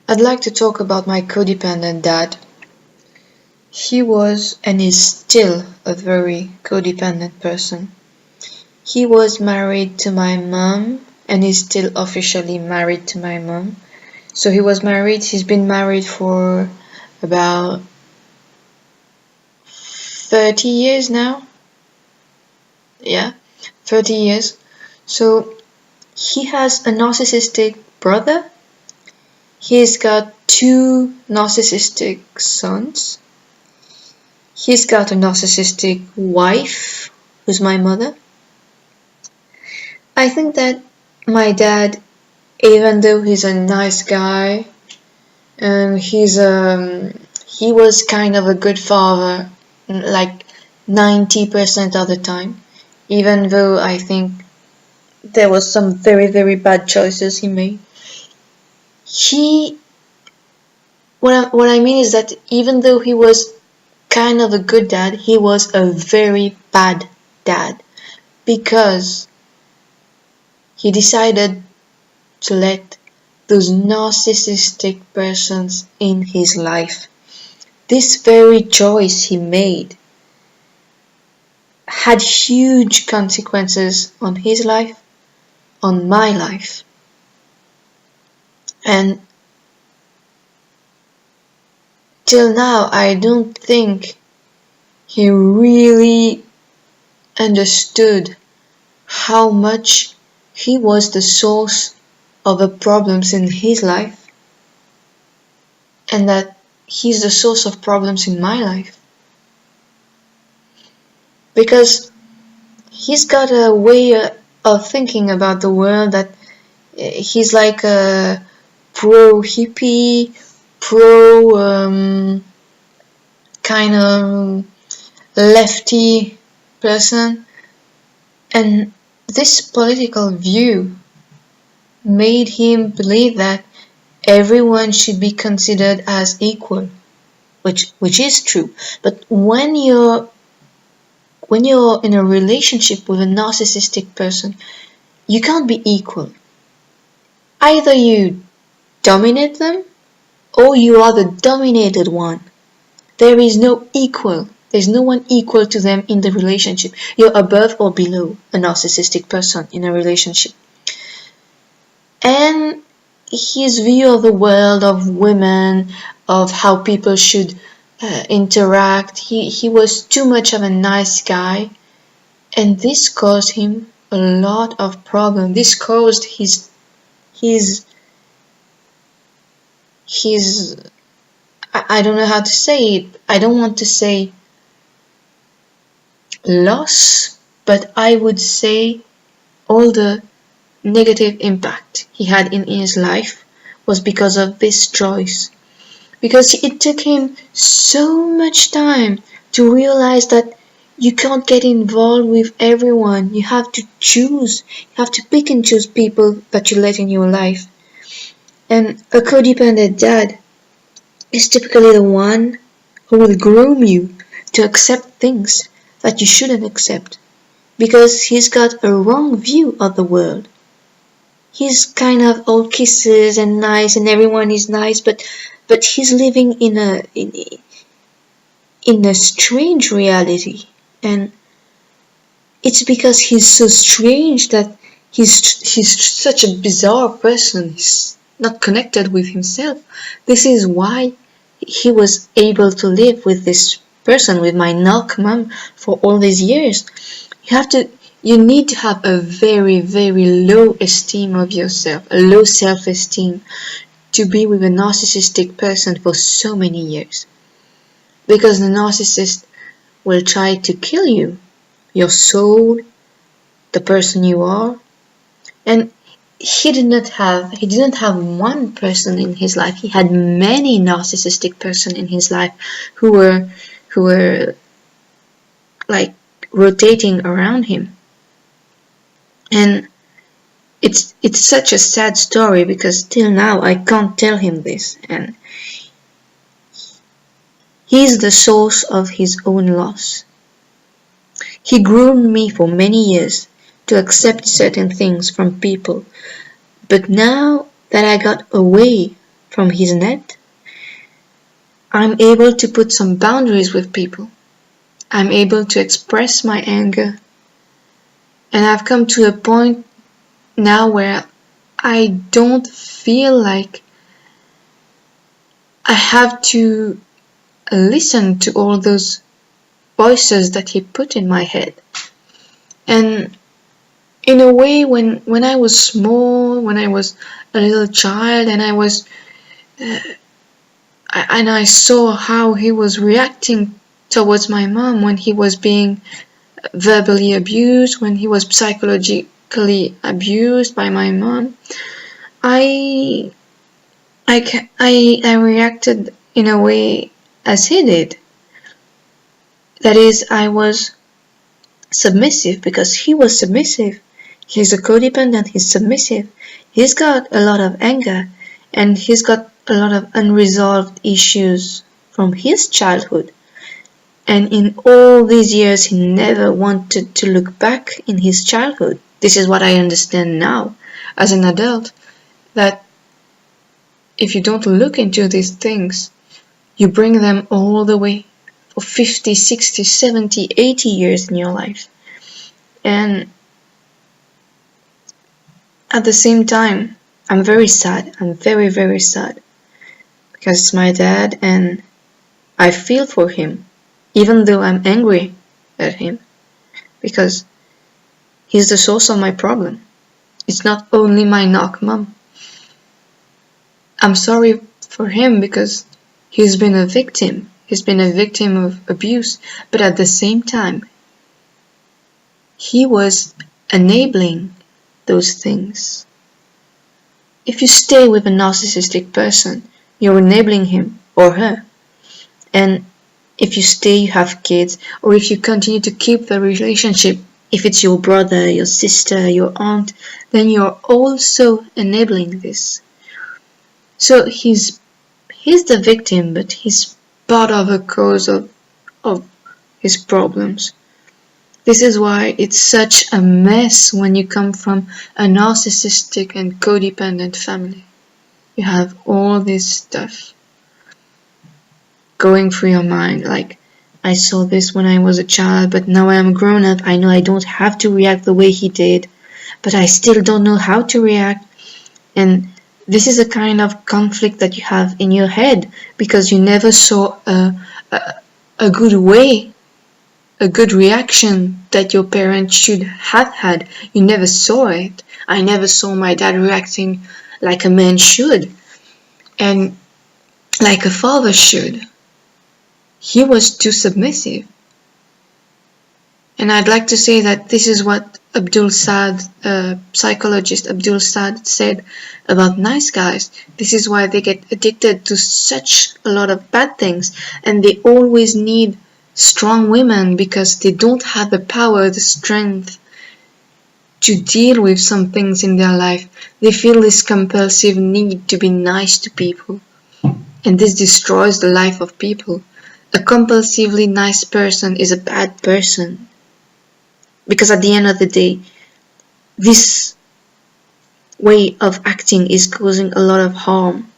I'd like to talk about my codependent dad. He was and is still a very codependent person. He was married to my mom and is still officially married to my mom. So he's been married for about 30 years now. Yeah, 30 years. So he has a narcissistic brother. He's got two narcissistic sons. He's got a narcissistic wife, who's my mother. I think that my dad, even though he's a nice guy, and he was kind of a good father, like 90% of the time, even though I think there was some very, very bad choices he made. What I mean is that even though he was kind of a good dad, he was a very bad dad because he decided to let those narcissistic persons in his life. This very choice he made had huge consequences on his life, on my life. And till now, I don't think he really understood how much he was the source of the problems in his life, and that he's the source of problems in my life. Because he's got a way of thinking about the world that he's like a pro-hippie, kind of lefty person, and this political view made him believe that everyone should be considered as equal, which is true. But when you're in a relationship with a narcissistic person, you can't be equal. Either you dominate them or you are the dominated one. There is no equal. There's no one equal to them in the relationship. You're above or below a narcissistic person in a relationship. And his view of the world, of women, of how people should interact, he was too much of a nice guy, and this caused him a lot of problems. This caused his I don't know how to say it. I don't want to say loss, but I would say all the negative impact he had in his life was because of this choice. Because it took him so much time to realize that you can't get involved with everyone. You have to choose. You have to pick and choose people that you let in your life. And a codependent dad is typically the one who will groom you to accept things that you shouldn't accept, because he's got a wrong view of the world. He's kind of all kisses and nice and everyone is nice, but he's living in a strange reality, and it's because he's so strange that he's such a bizarre person. He's not connected with himself. This is why he was able to live with this person, with my narc mom, for all these years. You need to have a very, very low esteem of yourself, a low self-esteem, to be with a narcissistic person for so many years. Because the narcissist will try to kill you, your soul, the person you are. And he didn't have one person in his life. He had many narcissistic person in his life who were like rotating around him. And it's such a sad story, because till now I can't tell him this, and he's the source of his own loss. He groomed me for many years to accept certain things from people, but now that I got away from his net, I'm able to put some boundaries with people. I'm able to express my anger. And I've come to a point now where I don't feel like I have to listen to all those voices that he put in my head. And in a way, when I was small, when I was a little child, and I saw how he was reacting towards my mom when he was being verbally abused, when he was psychologically abused by my mom, I reacted in a way as he did. That is, I was submissive because he was submissive. He's a codependent, he's submissive. He's got a lot of anger and he's got a lot of unresolved issues from his childhood. And in all these years, he never wanted to look back in his childhood. This is what I understand now as an adult, that if you don't look into these things, you bring them all the way for 50, 60, 70, 80 years in your life. And at the same time, I'm very sad. I'm very, very sad. Because it's my dad and I feel for him, even though I'm angry at him. Because he's the source of my problem. It's not only my narc mom. I'm sorry for him because he's been a victim. He's been a victim of abuse. But at the same time, he was enabling those things. If you stay with a narcissistic person, you're enabling him or her. And if you stay, you have kids, or if you continue to keep the relationship, if it's your brother, your sister, your aunt, then you're also enabling this. So he's the victim, but he's part of a cause of his problems. This is why it's such a mess when you come from a narcissistic and codependent family. You have all this stuff going through your mind, like, I saw this when I was a child, but now I am grown up. I know I don't have to react the way he did, but I still don't know how to react. And this is a kind of conflict that you have in your head because you never saw a good way, a good reaction that your parents should have had. You never saw it. I never saw my dad reacting like a man should and like a father should. He was too submissive. And I'd like to say that this is what Abdul Saad, psychologist Abdul Saad, said about nice guys. This is why they get addicted to such a lot of bad things, and they always need strong women because they don't have the power, the strength to deal with some things in their life. They feel this compulsive need to be nice to people, and this destroys the life of people. A compulsively nice person is a bad person. Because at the end of the day, this way of acting is causing a lot of harm